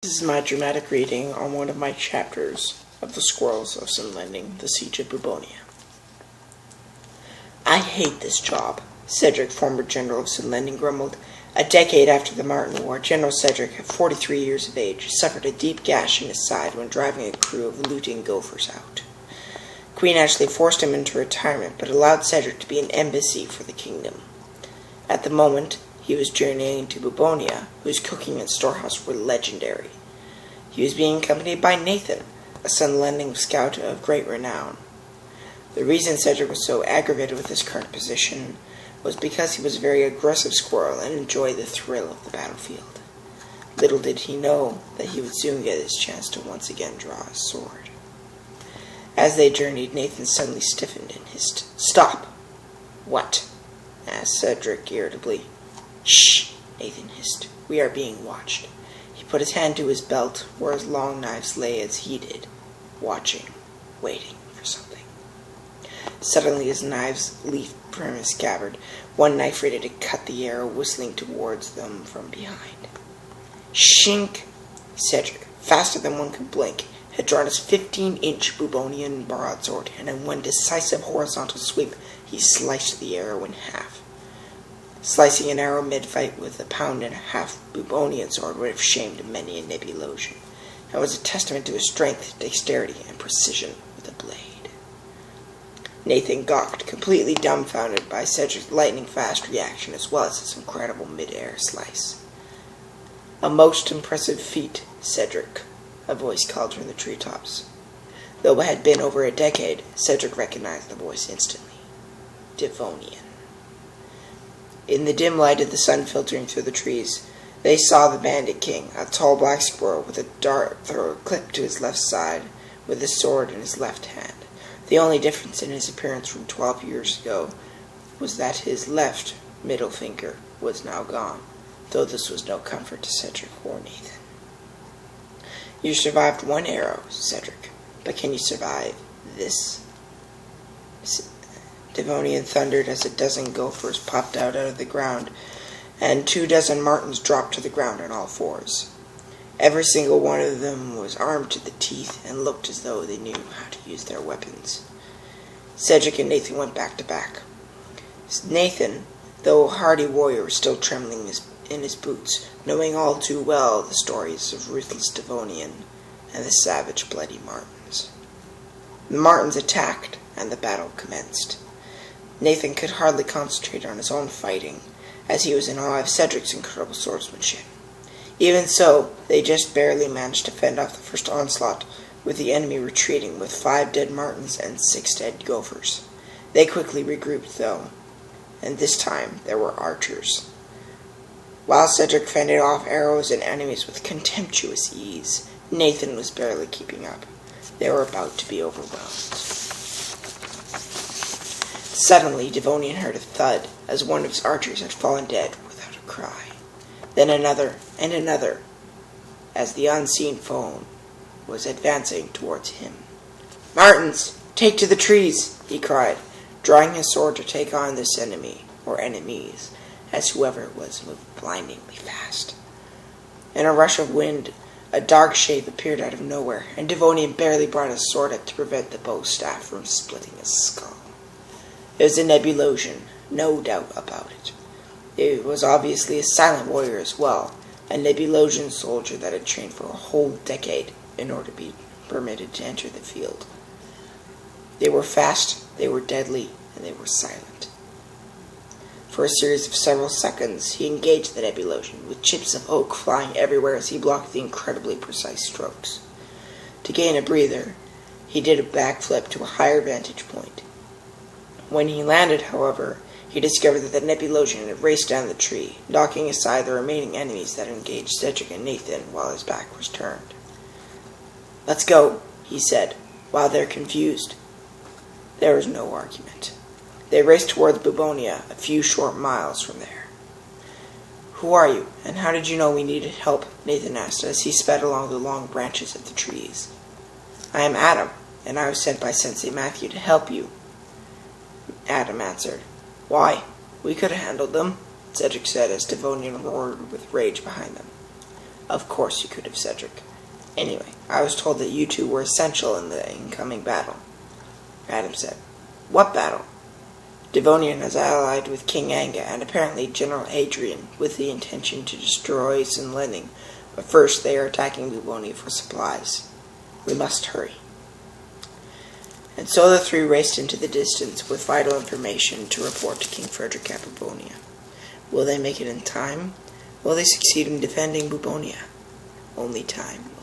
This is my dramatic reading on one of my chapters of The Squirrels of Sunlending, The Siege of Bubonia. "I hate this job," Cedric, former general of Sunlending, grumbled. A decade after the Martin War, General Cedric, at 43 years of age, suffered a deep gash in his side when driving a crew of looting gophers out. Queen Ashley forced him into retirement, but allowed Cedric to be an embassy for the kingdom. At the moment, he was journeying to Bubonia, whose cooking and storehouse were legendary. He was being accompanied by Nathan, a Sunlending scout of great renown. The reason Cedric was so aggravated with his current position was because he was a very aggressive squirrel and enjoyed the thrill of the battlefield. Little did he know that he would soon get his chance to once again draw his sword. As they journeyed, Nathan suddenly stiffened and hissed, "Stop!" "What?" asked Cedric irritably. "Shh!" Nathan hissed. "We are being watched." He put his hand to his belt, where his long knives lay as he did, watching, waiting for something. Suddenly his knives leaped from his scabbard, one knife ready to cut the arrow whistling towards them from behind. Shink! Cedric, faster than one could blink, had drawn his 15-inch Bubonian broadsword, and in one decisive horizontal sweep he sliced the arrow in half. Slicing an arrow mid-fight with a pound-and-a-half Bubonian sword would have shamed many a Nebulosian, and was a testament to his strength, dexterity, and precision with the blade. Nathan gawked, completely dumbfounded by Cedric's lightning-fast reaction as well as his incredible mid-air slice. "A most impressive feat, Cedric," a voice called from the treetops. Though it had been over a decade, Cedric recognized the voice instantly. Devonian. In the dim light of the sun filtering through the trees, they saw the Bandit King, a tall black squirrel with a dart thrower clipped to his left side, with his sword in his left hand. The only difference in his appearance from 12 years ago was that his left middle finger was now gone, though this was no comfort to Cedric or Nathan. "You survived one arrow, Cedric, but can you survive this?" Devonian thundered as a dozen gophers popped out of the ground, and 24 martens dropped to the ground on all fours. Every single one of them was armed to the teeth and looked as though they knew how to use their weapons. Cedric and Nathan went back to back. Nathan, though a hardy warrior, was still trembling in his boots, knowing all too well the stories of ruthless Devonian and the savage, bloody martens. The martens attacked, and the battle commenced. Nathan could hardly concentrate on his own fighting, as he was in awe of Cedric's incredible swordsmanship. Even so, they just barely managed to fend off the first onslaught, with the enemy retreating with 5 dead martens and 6 dead gophers. They quickly regrouped, though, and this time there were archers. While Cedric fended off arrows and enemies with contemptuous ease, Nathan was barely keeping up. They were about to be overwhelmed. Suddenly, Devonian heard a thud, as one of his archers had fallen dead without a cry. Then another, and another, as the unseen foe was advancing towards him. "Martens, take to the trees!" he cried, drawing his sword to take on this enemy, or enemies, as whoever it was moved blindingly fast. In a rush of wind, a dark shape appeared out of nowhere, and Devonian barely brought his sword up to prevent the bow staff from splitting his skull. It was a Nebulosian, no doubt about it. It was obviously a silent warrior as well, a Nebulosian soldier that had trained for a whole decade in order to be permitted to enter the field. They were fast, they were deadly, and they were silent. For a series of several seconds, he engaged the Nebulosian, with chips of oak flying everywhere as he blocked the incredibly precise strokes. To gain a breather, he did a backflip to a higher vantage point. When he landed, however, he discovered that the Nebulosian had raced down the tree, knocking aside the remaining enemies that engaged Cedric and Nathan while his back was turned. "Let's go," he said, while they're confused. There was no argument. They raced towards Bubonia, a few short miles from there. "Who are you, and how did you know we needed help?" Nathan asked as he sped along the long branches of the trees. "I am Adam, and I was sent by Sensei Matthew to help you," Adam answered. "Why? We could have handled them," Cedric said as Devonian roared with rage behind them. Of course you could have, Cedric. Anyway, I was told that you two were essential in the incoming battle. Adam said. What battle? Devonian has allied with King Anga and apparently General Adrian with the intention to destroy Sinlending, but first they are attacking Bubonia for supplies. We must hurry. And so the three raced into the distance with vital information to report to King Frederick at Bubonia. Will they make it in time? Will they succeed in defending Bubonia? Only time